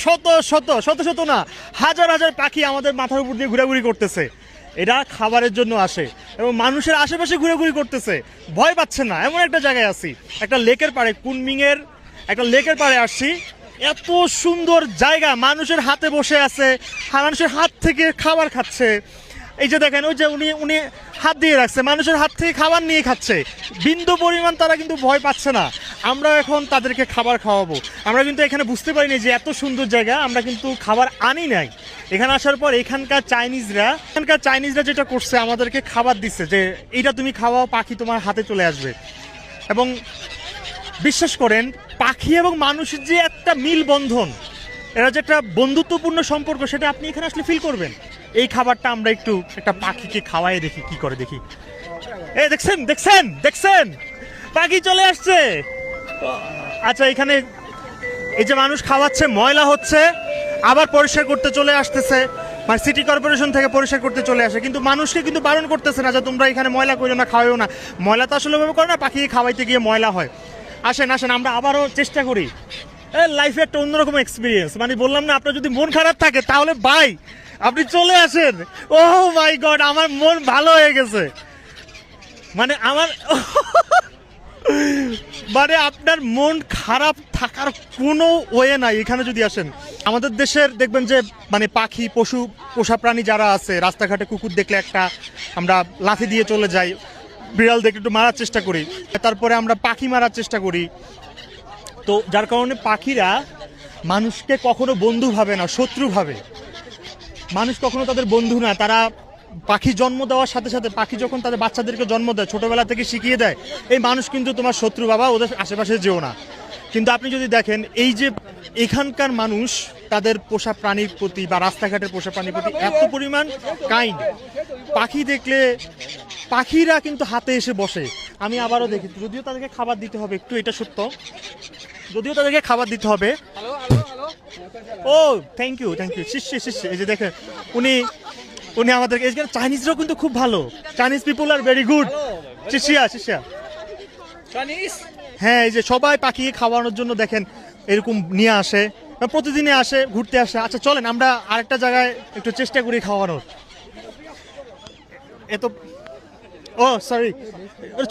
শত শত শত শত না হাজার হাজার পাখি আমাদের মাথার উপর দিয়ে ঘোরাঘুরি করতেছে। এরা খাবারের জন্য আসে এবং মানুষের আশেপাশে ঘোরাঘুরি করতেছে, ভয় পাচ্ছে না। এমন একটা জায়গায় আছি, একটা লেকের পাড়ে, কুনমিংয়ের একটা লেকের পাড়ে আসছি। এত সুন্দর জায়গা, মানুষের হাতে বসে আছে, মানুষের হাত থেকে খাবার খাচ্ছে। এই যে দেখেন, ওই যে উনি উনি হাত দিয়ে রাখছে, মানুষের হাত থেকে খাবার নিয়ে খাচ্ছে। বিন্দু পরিমাণ তারা কিন্তু ভয় পাচ্ছে না। আমরা এখন তাদেরকে খাবার খাওয়াবো। আমরা কিন্তু এখানে বুঝতে পারিনি যে এত সুন্দর জায়গা, আমরা কিন্তু খাবার আনি নাই। এখানে আসার পর এখানকার চাইনিজরা যেটা করছে, আমাদেরকে খাবার দিচ্ছে যে এইটা তুমি খাওয়াও, পাখি তোমার হাতে চলে আসবে। এবং বিশ্বাস করেন, পাখি এবং মানুষের যে একটা মিল বন্ধন, এরা যে একটা বন্ধুত্বপূর্ণ সম্পর্ক, সেটা আপনি এখানে আসলে ফিল করবেন। এই খাবারটা আমরা একটু একটা পাখিকে খাওয়াই দেখি কি করে, দেখি। এই দেখছেন দেখছেন দেখছেন, পাখি চলে আসছে। আচ্ছা, এখানে এই যে মানুষ খাওয়াচ্ছে, ময়লা হচ্ছে, আবার পরিষ্কার করতে চলে আসতেছে, মানে সিটি কর্পোরেশন থেকে পরিষ্কার করতে চলে আসে, কিন্তু মানুষকে কিন্তু বারণ করতেছে না যে তোমরা এখানে ময়লা করো না, খাওয়াও না। ময়লা তো আসলে ভাবে করে না, পাখি খাওয়াইতে গিয়ে ময়লা হয়। আসেন আসেন, আমরা আবারও চেষ্টা করি। লাইফে একটা অন্যরকম এক্সপিরিয়েন্স, মানে বললাম না, আপনার যদি মন খারাপ থাকে তাহলে ভাই আপনি চলে আসেন। ও মাই গড, আমার মন ভালো হয়ে গেছে। মানে মানে আপনার মন খারাপ থাকার কোনো ওয়ে নাই এখানে যদি আসেন। আমাদের দেশের দেখবেন যে মানে পাখি, পশু, পোষা প্রাণী যারা আছে, রাস্তাঘাটে কুকুর দেখলে একটা আমরা লাথি দিয়ে চলে যাই, বিড়াল দেখে একটু মারার চেষ্টা করি, তারপরে আমরা পাখি মারার চেষ্টা করি। তো যার কারণে পাখিরা মানুষকে কখনো বন্ধু ভাবে না, শত্রু ভাবে। মানুষ কখনো তাদের বন্ধু না। তারা পাখি জন্ম দেওয়ার সাথে সাথে, পাখি যখন তাদের বাচ্চাদেরকে জন্ম দেয়, ছোটবেলা থেকে শিখিয়ে দেয় এই মানুষ কিন্তু তোমার শত্রু, বাবা ওদের আশেপাশে যেও না। কিন্তু আপনি যদি দেখেন, এই যে এখানকার মানুষ তাদের পোষা প্রাণীর প্রতি বা রাস্তাঘাটের পোষা প্রাণীর প্রতি এত পরিমাণ কাইন্ড। পাখি দেখলে পাখিরা কিন্তু হাতে এসে বসে। আমি আবারও দেখি, যদিও তাদেরকে খাবার দিতে হবে একটু, এটা সত্য, যদিও তাদেরকে খাবার দিতে হবে। ও থ্যাংক ইউ শিষ্যে শিষ্যে। এই যে দেখেন, উনি আমাদেরকে, চাইনিজরাও কিন্তু খুব ভালো, Chinese people are very good. শিষ্যা হ্যাঁ, এই যে সবাই পাখিকে খাওয়ানোর জন্য দেখেন এরকম নিয়ে আসে, প্রতিদিনে আসে, ঘুরতে আসে। আচ্ছা চলেন আমরা আরেকটা জায়গায় একটু চেষ্টা করি খাওয়ানোর। এত ও সরি,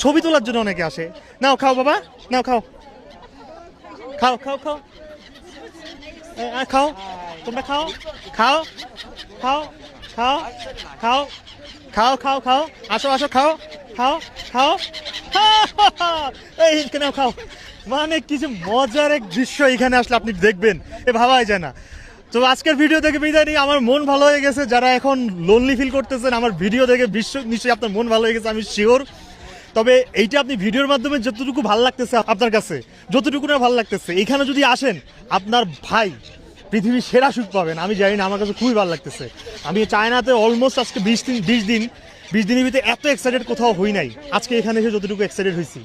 ছবি তোলার জন্য অনেকে আসে। নাও খাও বাবা, নাও খাও খাও খাও খাও খাও, তোমরা খাও খাও খাও খাও খাও খাও খাও খাও, আসো আসো, খাও খাও খাও, এই নাও খাও। মানে কিছু মজার এক দৃশ্য এখানে আসলে আপনি দেখবেন, ভাবাই যায় না। তো আজকের ভিডিও দেখে বিদায় নিই। আমার মন ভালো হয়ে গেছে। যারা এখন লোনলি ফিল করতেছেন, আমার ভিডিও দেখে নিশ্চয়ই আপনার মন ভালো হয়ে গেছে, আমি শিওর। তবে এইটা আপনি ভিডিওর মাধ্যমে যতটুকু ভালো লাগতেছে আপনার কাছে, যতটুকু না ভালো লাগতেছে, এখানে যদি আসেন আপনার ভাই পৃথিবীর সেরা সুখ পাবেন। আমি জানি না, আমার কাছে খুবই ভালো লাগতেছে। আমি চায়নাতে অলমোস্ট আজকে 20 দিনের ভিতরে এত এক্সাইটেড কোথাও হই নাই, আজকে এখানে এসে যতটুকু এক্সাইটেড হয়েছি।